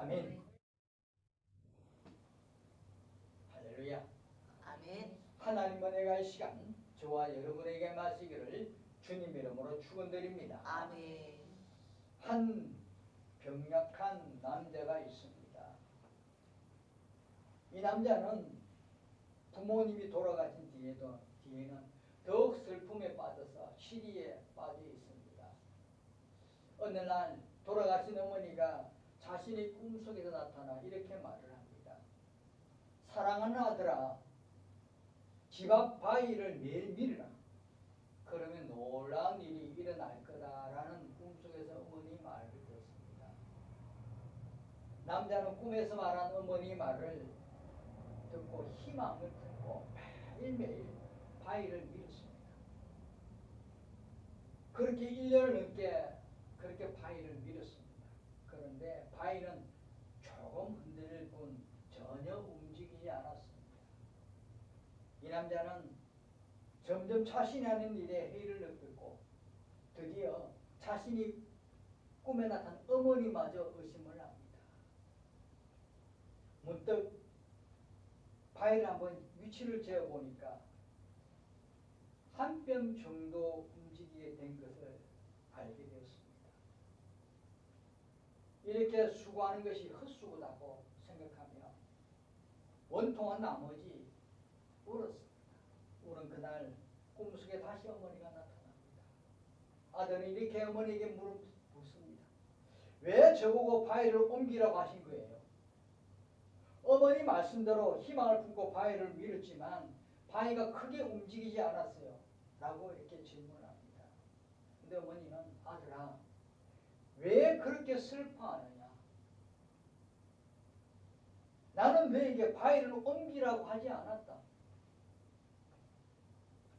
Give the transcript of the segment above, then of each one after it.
아멘. 할렐루야. 아멘. 하나님 은혜가 이 시간 저와 여러분에게 마시기를 주님 이름으로 축원드립니다. 아멘. 한 병약한 남자가 있습니다. 이 남자는 부모님이 돌아가신 뒤에는 더욱 슬픔에 빠져서 시리에 빠져 있습니다. 어느 날 돌아가신 어머니가 자신의 꿈속에서 나타나 이렇게 말을 합니다. 사랑하는 아들아, 집 앞 바위를 매일 밀으라. 그러면 놀라운 일이 일어날 거다라는 꿈속에서 어머니 말을 들었습니다. 남자는 꿈에서 말한 어머니 말을 듣고 희망을 품고 매일매일 바위를 밀었습니다. 그렇게 1년을 넘게 그렇게 바위를 밀었습니다. 그런데 바위는 조금 흔들릴 뿐 전혀 움직이지 않았습니다. 이 남자는 점점 자신이 하는 일에 해이를 느꼈고 드디어 자신이 꿈에 나타난 어머니마저 의심을 합니다. 문득 바위를 한번 위치를 재어보니까 한 뼘 정도 움직이게 된 것을 알게 되었습니다. 이렇게 수고하는 것이 헛수고다고 생각하며 원통한 나머지 울었습니다. 울은 그날 꿈속에 다시 어머니가 나타납니다. 아들은 이렇게 어머니에게 묻습니다. 왜 저보고 바위를 옮기라고 하신 거예요? 어머니 말씀대로 희망을 품고 바위를 밀었지만 바위가 크게 움직이지 않았어요. 라고 이렇게 질문합니다. 근데 어머니는 아들아, 왜 그렇게 슬퍼하느냐? 나는 너에게 바위를 옮기라고 하지 않았다.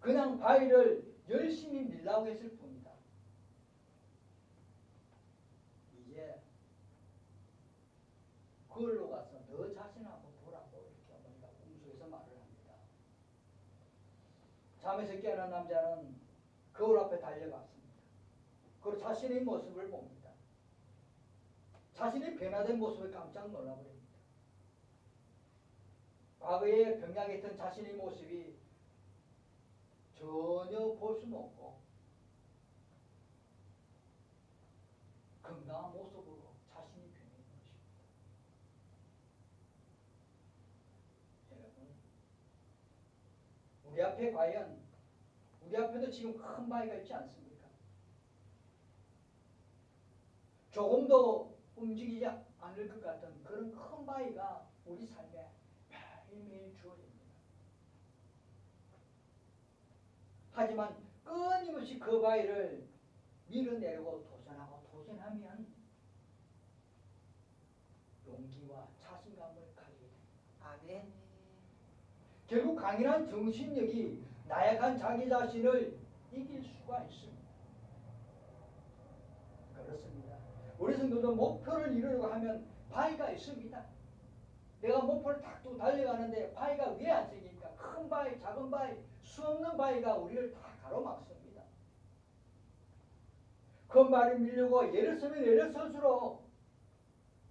그냥 바위를 열심히 밀라고 했을 뿐이다. 이제 그걸로 가서 너 자신 한번 보라고 이렇게 어머니가 꿈속에서 말을 합니다. 잠에서 깨어난 남자는 거울 앞에 달려갔습니다. 그리고 자신의 모습을 봅니다. 자신이 변화된 모습에 깜짝 놀라버립니다. 과거에 병약했던 자신의 모습이 전혀 볼 수는 없고 건강한 모습으로 자신이 변한 것입니다. 여러분, 우리 앞에 과연 우리 앞에도 지금 큰 바위가 있지 않습니까? 조금도 움직이지 않을 것 같은 그런 큰 바위가 우리 삶에 매일매일 주어집니다. 하지만 끊임없이 그 바위를 밀어내려고 도전하면 용기와 자신감을 가지게 됩니다. 아멘. 결국 강인한 정신력이 나약한 자기 자신을 이길 수가 있습니다. 그렇습니다. 우리 성도도 목표를 이루려고 하면 바위가 있습니다. 내가 목표를 딱 두고 달려가는데 바위가 왜 안 생깁니까? 큰 바위, 작은 바위, 수없는 바위가 우리를 다 가로막습니다. 그 바위를 밀려고 예를 서면 예를 설수록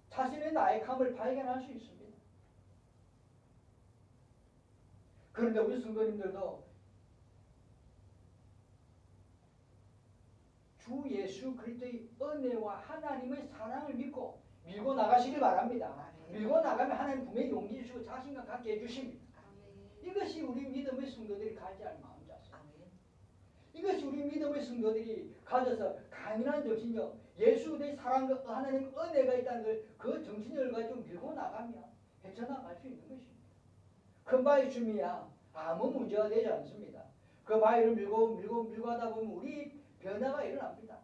자신의 나약함을 발견할 수 있습니다. 그런데 우리 성도님들도 주 예수 그리스도의 은혜와 하나님의 사랑을 믿고 밀고 나가시길 바랍니다. 밀고 나가면 하나님 분명히 용기 주시고 자신감 갖게 해주십니다. 이것이 우리 믿음의 성도들이 가져야 할 마음자세. 이것이 우리 믿음의 성도들이 가져서 강인한 정신력, 예수 그리스도의 사랑과 하나님의 은혜가 있다는 걸 그 정신력을 가지고 밀고 나가면 헤쳐나갈 수 있는 것입니다. 큰 바위 춤이야 아무 문제가 되지 않습니다. 그 바위를 밀고 하다 보면 우리 변화가 일어납니다.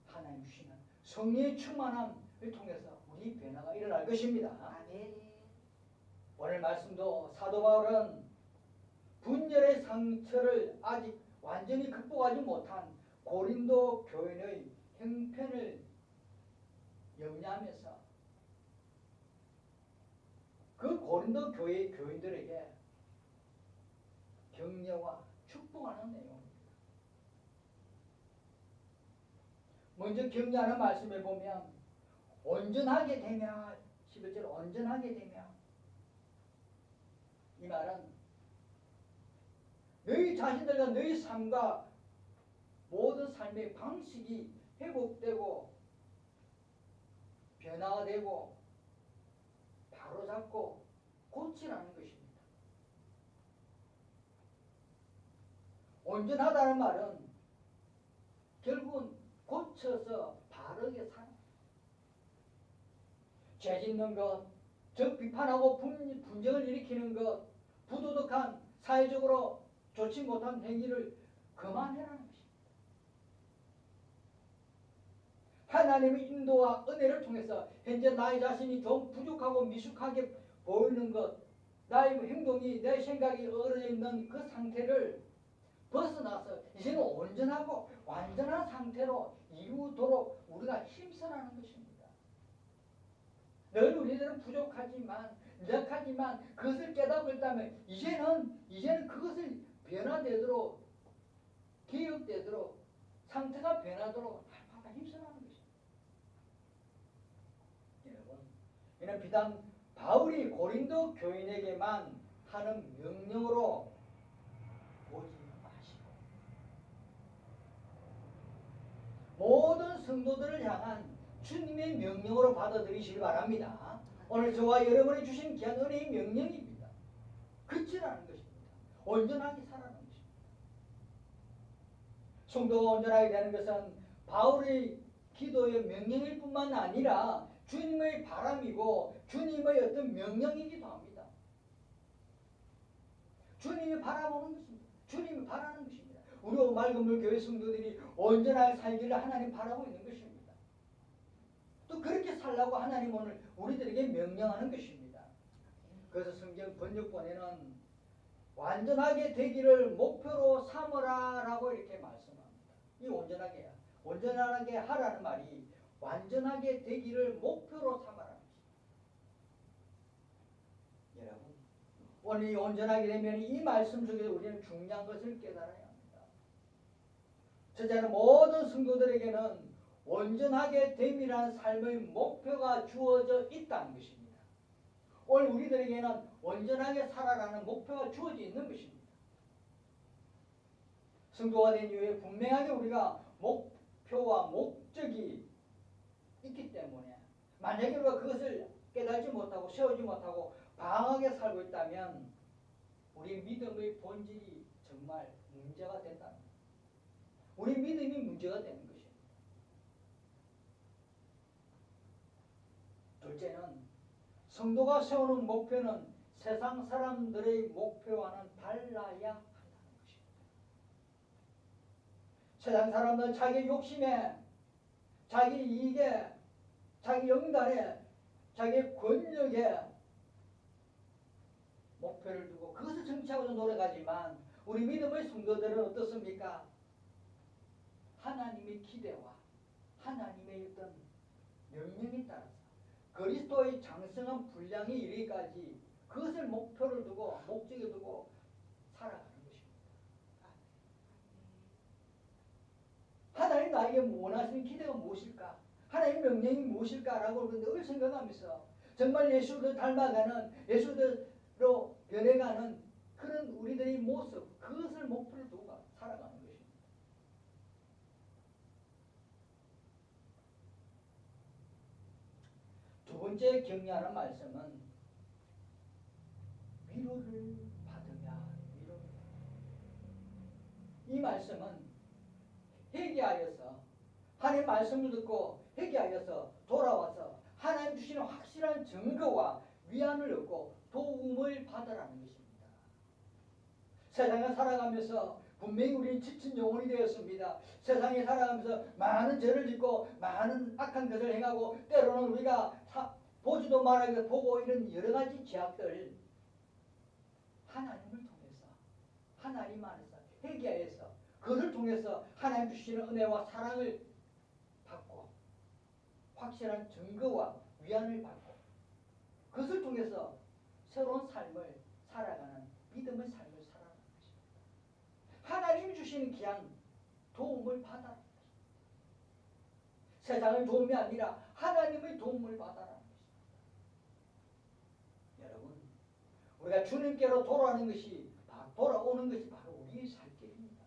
하나님 주시는 성령의 충만함을 통해서 우리 변화가 일어날 것입니다. 아멘. 오늘 말씀도 사도 바울은 분열의 상처를 아직 완전히 극복하지 못한 고린도 교인의 형편을 염려하면서 그 고린도 교회 교인들에게 격려와 축복하는 내용입니다. 먼저 격려하는 말씀에 보면 온전하게 되며 11절 온전하게 되며 이 말은 너희 자신들과 너희 삶과 모든 삶의 방식이 회복되고 변화되고 바로잡고 고치라는 것입니다. 온전하다는 말은 결국은 고쳐서 바르게 사는 죄 짓는 것, 적 비판하고 분쟁을 일으키는 것, 부도덕한 사회적으로 좋지 못한 행위를 그만해라는 것입니다. 하나님의 인도와 은혜를 통해서 현재 나의 자신이 좀 부족하고 미숙하게 보이는 것, 나의 행동이 내 생각이 얼어져 있는 그 상태를 벗어나서 이제는 온전하고 완전한 상태로 이루도록 우리가 힘써라는 것입니다. 늘 우리들은 부족하지만 약하지만 그것을 깨닫았다면 이제는 그것을 변화되도록 개혁되도록 상태가 변하도록 날마다 힘써라는 것입니다. 여러분, 이는 비단 바울이 고린도 교인에게만 하는 명령으로 보지 마시고 모든 성도들을 향한 주님의 명령으로 받아들이시기 바랍니다. 오늘 저와 여러분이 주신 귀한 은혜의 명령입니다. 그치라는 것입니다. 온전하게 살아가는 것입니다. 성도가 온전하게 되는 것은 바울의 기도의 명령일 뿐만 아니라 주님의 바람이고 주님의 어떤 명령이기도 합니다. 주님이 바라보는 것입니다. 주님이 바라는 것입니다. 우리 맑은물 교회 성도들이 온전하게 살기를 하나님 바라고 있는 것입니다. 또 그렇게 살라고 하나님 오늘 우리들에게 명령하는 것입니다. 그래서 성경 번역본에는 완전하게 되기를 목표로 삼으라라고 이렇게 말씀합니다. 이 온전하게 하라는 말이 완전하게 되기를 목표로 삼아라. 여러분, 오늘 이 온전하게 되면 이 말씀 속에 우리는 중요한 것을 깨달아야 합니다. 첫째는 모든 성도들에게는 온전하게 됨이라는 삶의 목표가 주어져 있다는 것입니다. 오늘 우리들에게는 온전하게 살아라는 목표가 주어져 있는 것입니다. 성도가 된 이후에 분명하게 우리가 목표와 목적이 있기 때문에 만약에 우리가 그것을 깨닫지 못하고 세우지 못하고 방황하게 살고 있다면 우리 믿음의 본질이 정말 문제가 된다는 거예요. 우리 믿음이 문제가 되는 것입니다. 둘째는 성도가 세우는 목표는 세상 사람들의 목표와는 달라야 한다는 것입니다. 세상 사람들은 자기 욕심에, 자기 이익에, 자기 영달에, 자기 권력에 목표를 두고 그것을 정치하고자 노력하지만 우리 믿음의 성도들은 어떻습니까? 하나님의 기대와 하나님의 어떤 명령에 따라서 그리스도의 장성한 분량에 이르기까지 그것을 목표를 두고 목적에 두고 살아가는 것입니다. 하나님 나에게 원하시는 기대가 무엇일까? 하나님의 명령이 무엇일까라고 늘 생각하면서 정말 예수를 닮아가는 예수대로 변해가는 그런 우리들의 모습, 그것을 목표를 두고 살아가는 것입니다. 두 번째 격려하는 말씀은 위로를 받으며 위로입니다. 이 말씀은 회개하여서 하나님의 말씀을 듣고 회개하여서 돌아와서 하나님 주시는 확실한 증거와 위안을 얻고 도움을 받으라는 것입니다. 세상에 살아가면서 분명히 우리는 지친 영혼이 되었습니다. 세상에 살아가면서 많은 죄를 짓고 많은 악한 것을 행하고 때로는 우리가 보지도 말아야 보고 이런 여러 가지 죄악들 하나님을 통해서 하나님 안에서 회개해서 그것을 통해서 하나님 주시는 은혜와 사랑을 받고 확실한 증거와 위안을 받고 그것을 통해서 새로운 삶을 살아가는 믿음의 삶을 살아가는 것입니다. 하나님이 주시는 귀한 도움을 받아 세상의 도움이 아니라 하나님의 도움을 받아라. 여러분, 우리가 주님께로 돌아오는 것이 바로 우리의 살 길입니다.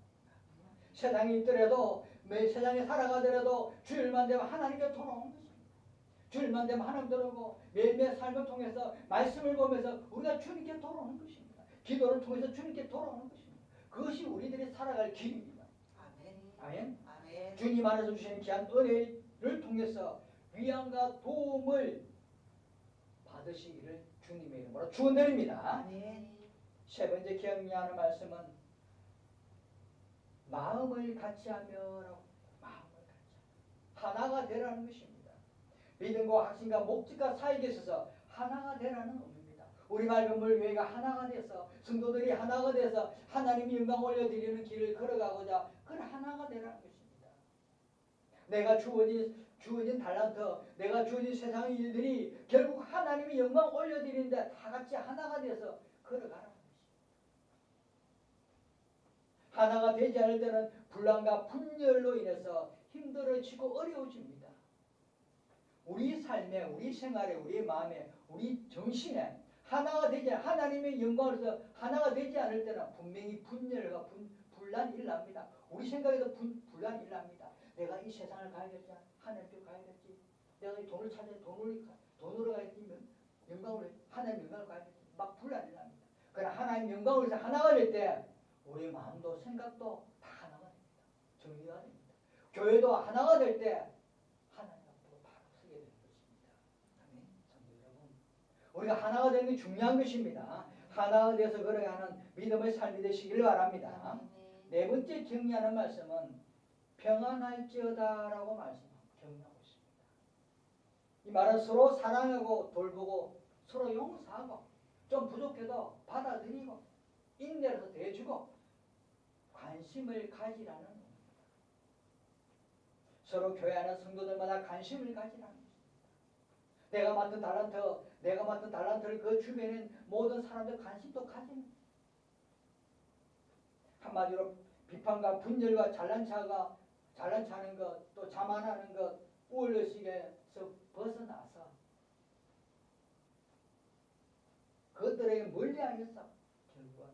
세상에 있더라도 매 세상에 살아가더라도 주일만 되면 하나님께 돌아오는 것입니다. 주일만 되면 하나님 돌아오고 매일매일 삶을 통해서 말씀을 보면서 우리가 주님께 돌아오는 것입니다. 기도를 통해서 주님께 돌아오는 것입니다. 그것이 우리들이 살아갈 길입니다. 아멘. 아멘. 주님 안에서 주시는 귀한 은혜를 통해서 위안과 도움을 받으시기를 주님의 이름으로 축원드립니다. 아멘. 세 번째 기억나는 말씀은 마음을 같이하며라고. 마음을 같이 하나가 되라는 것입니다. 믿음과 확신과 목적과 사역에 있어서 하나가 되라는 의미입니다. 우리 맑은물 교회가 하나가 돼서 성도들이 하나가 돼서 하나님이 영광 올려드리는 길을 걸어가고자 그런 하나가 되라는 것입니다. 내가 주어진 달란트, 내가 주어진 세상의 일들이 결국 하나님이 영광 올려드리는데 다 같이 하나가 돼서 걸어가라는 것입니다. 하나가 되지 않을 때는 분란과 분열로 인해서 힘들어지고 어려워집니다. 우리 삶에, 우리 생활에, 우리 마음에, 우리 정신에 하나가 되지 하나님의 영광으로서 하나가 되지 않을 때는 분명히 분열과 분란이 일어납니다. 우리 생각에도 분란이 일어납니다. 내가 이 세상을 가야겠지, 하나님께 가야겠지, 내가 이 돈을 찾아야 돈으로 가야지, 영광으로 하나님 영광을 가야겠지, 막 분란이 일어납니다. 그러나 하나님 영광으로서 하나가 될 때 우리 마음도 생각도 다 하나가 됩니다. 정리가 됩니다. 교회도 하나가 될 때 우리가 하나가 되는 게 중요한 것입니다. 하나가 되어서 걸어가는 믿음의 삶이 되시길 바랍니다. 네 번째 격려하는 말씀은 평안할지어다라고 격려하고 있습니다. 이 말은 서로 사랑하고 돌보고 서로 용서하고 좀 부족해도 받아들이고 인내해서 대해주고 관심을 가지라는 겁니다. 서로 교회 안에 성도들마다 관심을 가지라는 겁니다. 내가 맡은 달란트를 그 주변에 모든 사람들 관심도 가지는 한마디로 비판과 분열과 잘난 체하는 것, 또 자만하는 것, 우월의식에서 벗어나서 그것들에게 멀리하여서 결국은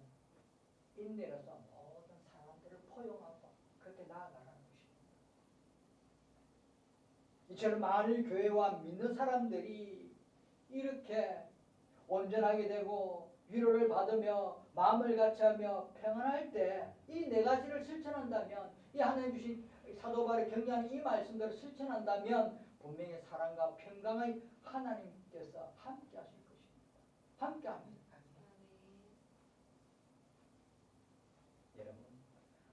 인내로서 모든 사람들을 포용하고 그렇게 나아가라는 것입니다. 이처럼 많은 교회와 믿는 사람들이 이렇게 온전하게 되고 위로를 받으며 마음을 같이하며 평안할 때 이 네 가지를 실천한다면 이 하나님 주신 사도 바울의 격려하는 이 말씀대로 실천한다면 분명히 사랑과 평강의 하나님께서 함께 하실 것입니다. 함께 합니다. 여러분,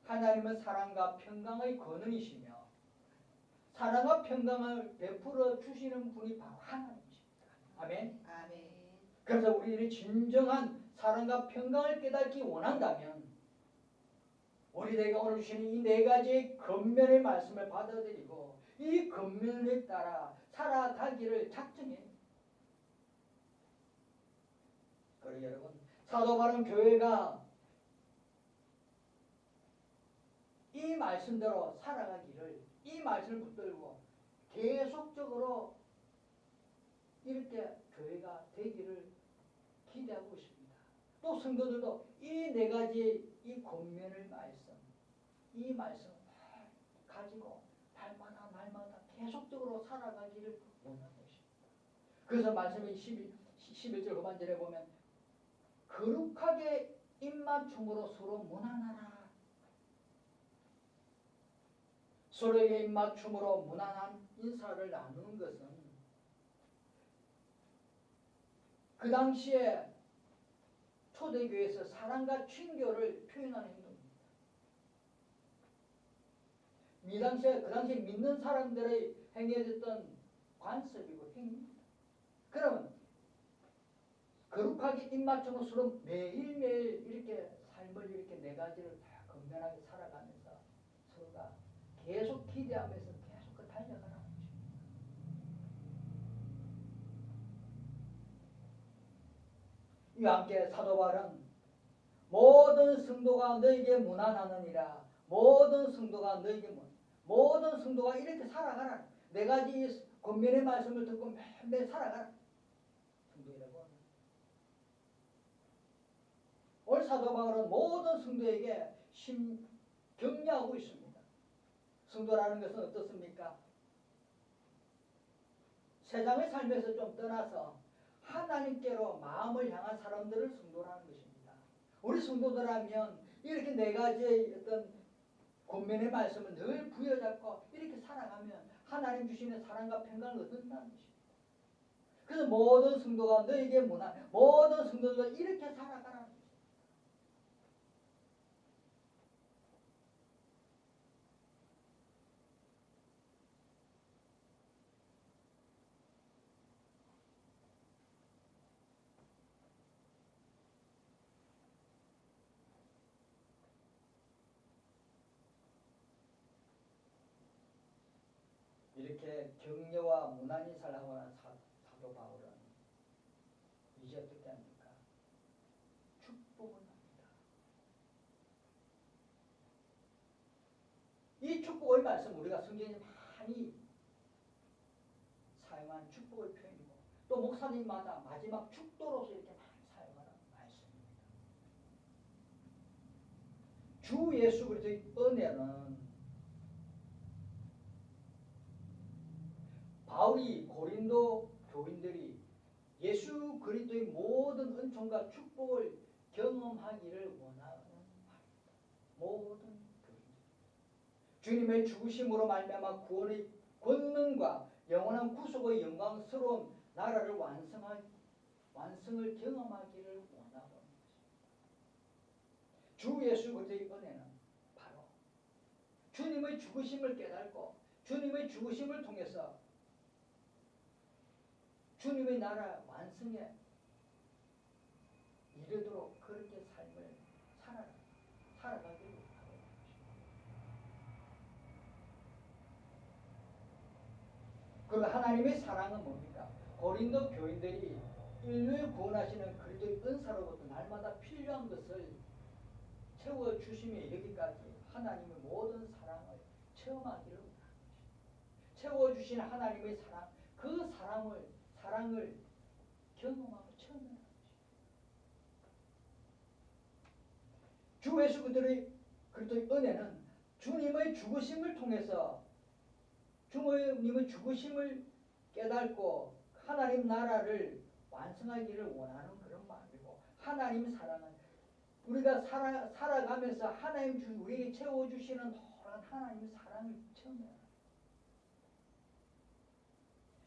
하나님은 사랑과 평강의 근원이시며 사랑과 평강을 베풀어 주시는 분이 바로 하나님이십니다. 아멘. 아멘. 그래서 우리들이 진정한 사랑과 평강을 깨닫기 원한다면 우리들에게 오늘 주시는 이 네 가지의 겉면의 말씀을 받아들이고 이 겉면에 따라 살아가기를 작정해. 그리고 여러분, 사도 바울은 교회가 이 말씀대로 살아가기를 이 말씀을 붙들고 계속적으로 이렇게 교회가 되기를 기대하고 있습니다. 또 성도들도 이 네 가지 이 권면의 말씀, 이 말씀을 가지고 날마다 계속적으로 살아가기를 원하는 것입니다. 그래서 말씀이 11절 후반절에 보면 거룩하게 입맞춤으로 서로 무난하라. 서로에게 입맞춤으로 무난한 인사를 나누는 것은 그 당시에 초대교회에서 사랑과 친교를 표현하는 행동입니다. 그 당시에 믿는 사람들의 행해졌던 관습이고 행위입니다. 그러면 거룩하게 입맞춤으로 서로 매일매일 이렇게 삶을 이렇게 네 가지를 다 건면하게 살아가면서 서로가 계속 기대하면서 계속 달려가라는 것입니다. 이와 함께 사도 바울은 모든 성도가 너에게 무난하느니라. 모든 성도가 이렇게 살아가라. 네 가지 권면의 말씀을 듣고 매일 살아가라. 성도이라고. 오늘 사도 바울은 모든 성도에게 격려하고 있습니다. 성도라는 것은 어떻습니까? 세상의 삶에서 좀 떠나서 하나님께로 마음을 향한 사람들을 성도라는 것입니다. 우리 성도들하면 이렇게 네 가지의 어떤 권면의 말씀을 늘 부여잡고 이렇게 살아가면 하나님 주시는 사랑과 평강을 얻는다는 것입니다. 그래서 모든 성도가 너에게 문안, 모든 성도들과 이렇게 살아가라는 것입니다. 이렇게 격려와 문안인사를 하고 난 사도 바울은 이제 어떻게 합니까? 축복을 합니다. 이 축복의 말씀 우리가 성경에 많이 사용한 축복의 표현이고 또 목사님마다 마지막 축도로서 이렇게 많이 사용하는 말씀입니다. 주 예수 그리스도의 은혜는 바울이 고린도 교인들이 예수 그리스도의 모든 은총과 축복을 경험하기를 원하는 말입니다. 모든 교인들. 주님의 죽으심으로 말미암아 구원의 권능과 영원한 구속의 영광스러운 나라를 완성을 경험하기를 원하고 있습니다. 주 예수 그리스도의 은혜는 바로 주님의 죽으심을 깨닫고 주님의 죽으심을 통해서 주님의 나라 완성에 이르도록 그렇게 삶을 살아가기를 하고 있습니다. 그리고 하나님의 사랑은 뭡니까? 고린도 교인들이 인류를 구원하시는 그리스도의 은사로부터 날마다 필요한 것을 채워주심에 이르기까지 하나님의 모든 사랑을 체험하기를 원합니다. 채워주신 하나님의 사랑, 그 사랑을 경험하고 체험하는 것입니다. 주 예수 그리스도의 은혜는 주님의 죽으심을 통해서 주님의 죽으심을 깨닫고 하나님 나라를 완성하기를 원하는 그런 마음이고 하나님 사랑은 우리가 살아가면서 하나님 우리에게 채워주시는 노란 하나님의 사랑을 체험해야 합니다.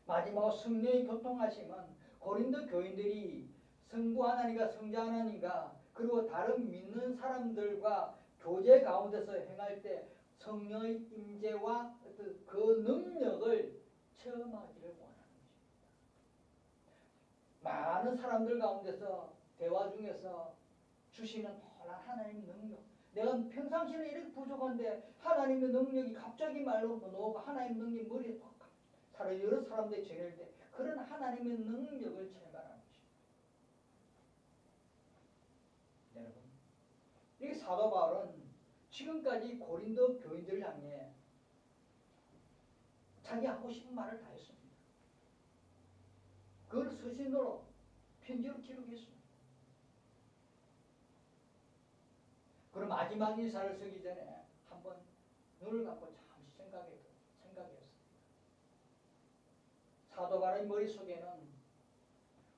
마지막 성령의 교통하심은 고린도 교인들이 성부 하나님과 성자 하나님과 그리고 다른 믿는 사람들과 교제 가운데서 행할 때 성령의 임재와 그 능력을 체험하기를 원하는 것입니다. 많은 사람들 가운데서 대화 중에서 주시는 놀라운 하나님의 능력. 내가 평상시에 이렇게 부족한데 하나님의 능력이 갑자기 말로 나오고 하나님의 능력이 머리에 팍 여러 사람들이 전할 때 그런 하나님의 능력을 체험하는 것입니다. 여러분, 이 사도 바울은 지금까지 고린도 교인들을 향해 자기 하고 싶은 말을 다 했습니다. 그걸 서신으로 편지로 기록했습니다. 그럼 마지막 인사를 쓰기 전에 한번 눈을 감고 잠시 생각했습니다. 사도 바울의 머릿속에는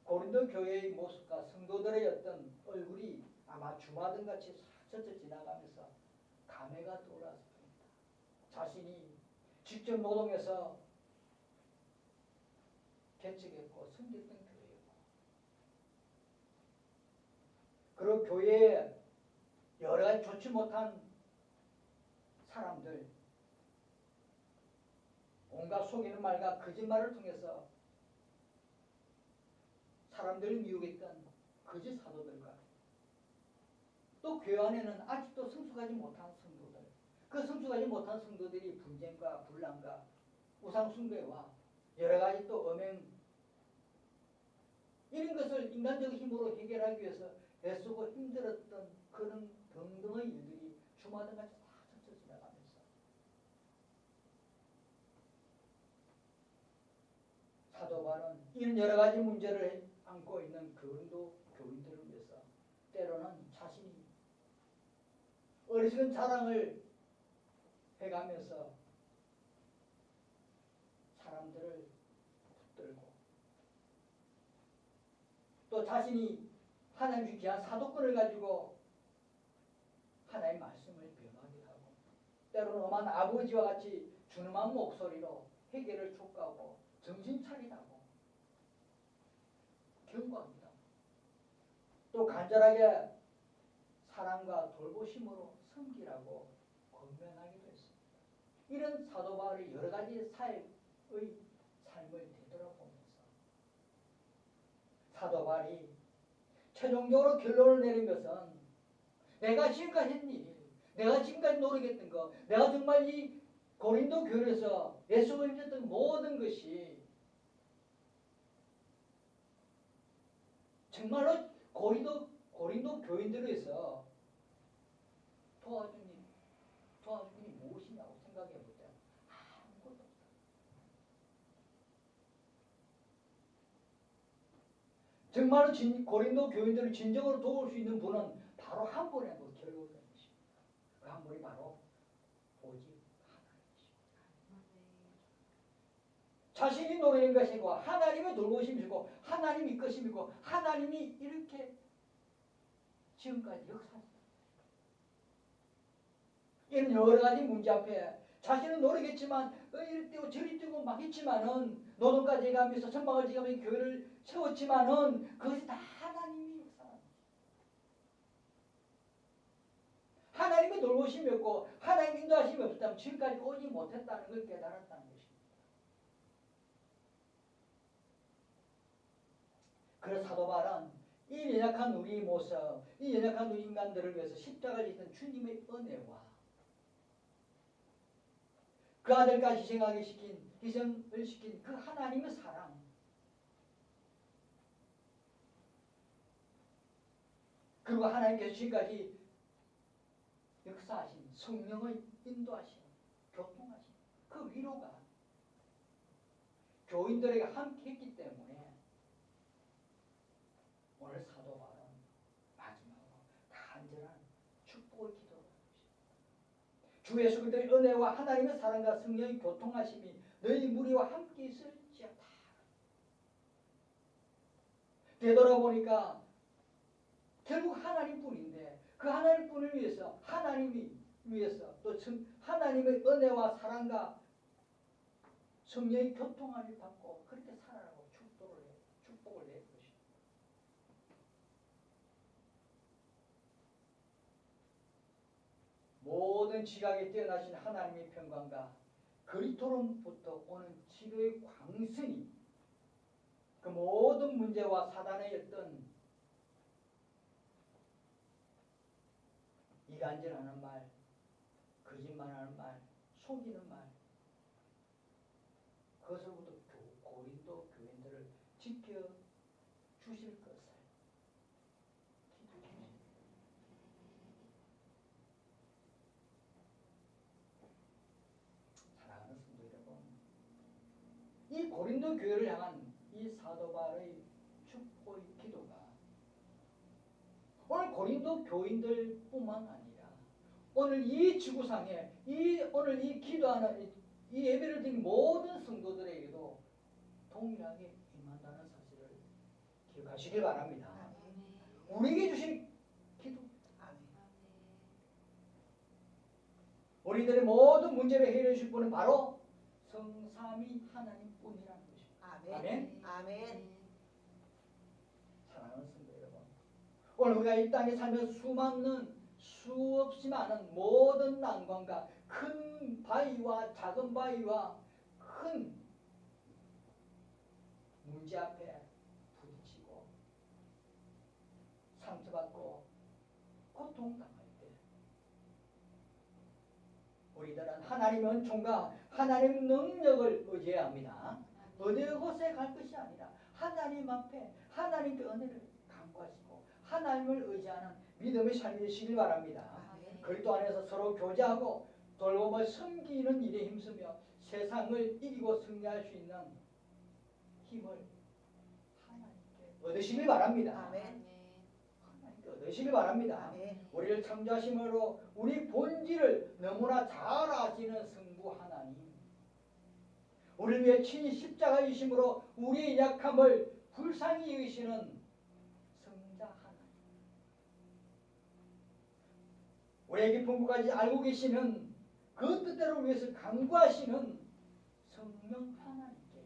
고린도 교회의 모습과 성도들의 어떤 얼굴이 아마 주마등같이 스쳐 지나가면서 감회가 떠올랐을 겁니다. 자신이 직접 노동해서 개척했고 섬겼던 교회였고 그리고 교회에 여러 가지 좋지 못한 사람들 온갖 속이는 말과 거짓말을 통해서 사람들을 미혹했던 거짓 사도들과 또 교회 안에는 아직도 성숙하지 못한 성도들 그 성숙하지 못한 성도들이 분쟁과 분란과 우상숭배와 여러 가지 또 이런 것을 인간적인 힘으로 해결하기 위해서 애쓰고 힘들었던 그런 등등의 일들이 주마등같이 다 스쳐 지나가면서 이런 여러 가지 문제를 안고 있는 고린도 교인들을 위해서 때로는 자신이 어리석은 자랑을 해가면서 사람들을 붙들고 또 자신이 하나님 주신 귀한 사도권을 가지고 하나님의 말씀을 변하게 하고 때로는 엄한 아버지와 같이 준엄한 목소리로 회개를 촉구하고 정신 차리라고 경고합니다. 또 간절하게 사랑과 돌보심으로 섬기라고 권면하기도 했습니다. 이런 사도 바울의 여러 가지 삶을 되돌아보면서 사도 바울이 최종적으로 결론을 내린 것은 내가 지금까지 했던 일, 내가 지금까지 노력했던 거, 내가 정말 이 고린도 교회에서 예수를 믿었던 모든 것이 정말로 고린도 교인들을 위해서 도와준 일이 무엇이냐고 생각해 볼 때 아무것도 없다. 정말로 고린도 교인들을 진정으로 도울 수 있는 분은 바로 한 분의 결국은 것입니다. 그 한 분이 바로 오직 하나님이십니다. 자신이 노리는 것이고 하나님의 돌보심이고 하나님이 이끄심이고 하나님이 이렇게 지금까지 역사했다. 이런 여러 가지 문제 앞에 자신은 노력했지만 이리 뛰고 저리 뛰고 막 했지만은 노동까지 해가면서 전방을 지가면서 교회를 세웠지만은 그것이 다 하나님이 역사합니다. 하나님의 돌보심이었고 하나님의 인도하심이 없었다면 지금까지 오지 못했다는 걸 깨달았다는 것입니다. 그래서 사도 바울은 이 연약한 우리의 모습, 이 연약한 우리 인간들을 위해서 십자가를 지신 주님의 은혜와 그 아들까지 희생을 시킨 그 하나님의 사랑, 그리고 하나님께서 지금까지 역사하신 성령의 인도하심, 교통하심, 그 위로가 교인들에게 함께 했기 때문에 오늘 사도 바울은 마지막으로 간절한 축복의 기도를 하고 있습니다. 주 예수 그리스도의 은혜와 하나님의 사랑과 성령의 교통하심이 너희 무리와 함께 있을지어다. 되돌아보니까 결국 하나님뿐인데 그 하나님뿐을 위해서 또 하나님의 은혜와 사랑과 성령의 교통함을 받고 그렇게 살아라고 축복을 낼 것입니다. 모든 지각에 뛰어나신 하나님의 평강과 그리스도로부터 오는 치료의 광선이 그 모든 문제와 사단의 어떤 이간질하는 말, 거짓말하는 말, 속이는 말, 그것으로부터 고린도 교인들을 지켜 주실 것을 기도해 주십니다. 사랑하는 성도 여러분, 이 고린도 교회를 향한 이 사도 바울의 축복의 기도가 오늘 고린도 교인들뿐만 아니라 오늘 이 지구상에 오늘 이 기도하는 이 예배를 드린 모든 성도들에게도 동일하게 임한다는 사실을 기억하시길 바랍니다. 우리에게 주신 기도, 우리들의 모든 문제를 해결해 주실 분은 바로 성삼위 하나님뿐이라는 것입니다. 아멘. 아멘. 사랑하는 성도 여러분, 오늘 우리가 이 땅에 살면서 수없이 많은 모든 난관과 큰 바위와 작은 바위와 큰 문제 앞에 부딪히고 상처받고 고통당할 때 우리들은 하나님의 은총과 하나님의 능력을 의지해야 합니다. 어느 곳에 갈 것이 아니라 하나님 앞에 하나님의 은혜를 간구하시고 하나님을 의지하는 믿음의 삶이 되시길 바랍니다. 그리스도 안에서 서로 교제하고 돌봄을 섬기는 일에 힘쓰며 세상을 이기고 승리할 수 있는 힘을 얻으시길 바랍니다. 아멘. 하나님께 얻으시길 바랍니다. 아멘. 우리를 창조하심으로 우리 본질을 너무나 잘 아시는 성부 하나님, 우리를 위해 친히 십자가 지심으로 우리의 약함을 불쌍히 여기시는 성자 하나님, 우리의 깊은 곳까지 알고 계시는 그 뜻대로 위해서 간구하시는 성령 하나님께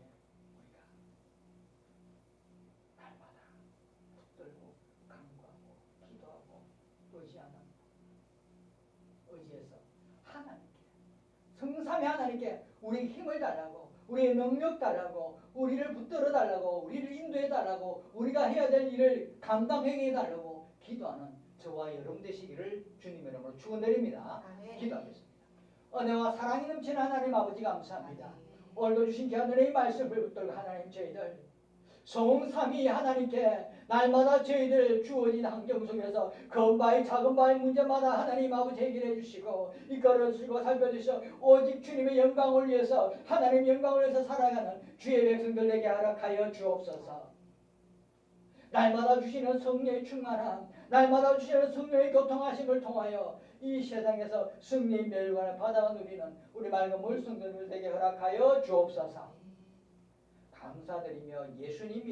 우리가 날마다 붙들고 간구하고 기도하고 의지하는, 의지해서 하나님께, 성삼위 하나님께 우리의 힘을 달라고, 우리의 능력 달라고, 우리를 붙들어 달라고, 우리를 인도해 달라고, 우리가 해야 될 일을 감당해 달라고 기도하는 저와 여러분 되시기를 주님의 이름으로 축원드립니다. 아멘. 기도하겠습니다. 은혜와 사랑이 넘치는 하나님 아버지 감사합니다. 오늘도 주신 귀한 은혜의 말씀을 붙들고 하나님 저희들 성삼위 하나님께 날마다 저희들 주어진 환경 속에서 큰 바위 작은 바위 문제마다 하나님 아버지 해결해 주시고 이끌어 주시고 살펴주시고 오직 주님의 영광을 위해서, 하나님 영광을 위해서 살아가는 주의 백성들에게 허락하여 주옵소서. 날마다 주시는 성령의 충만함, 날마다 주시는 성령의 교통하심을 통하여 이 세상에서 승리의 멸관을 받아 누리는 우리 맑은 물성들에게 허락하여 주옵소서. 감사드리며 예수님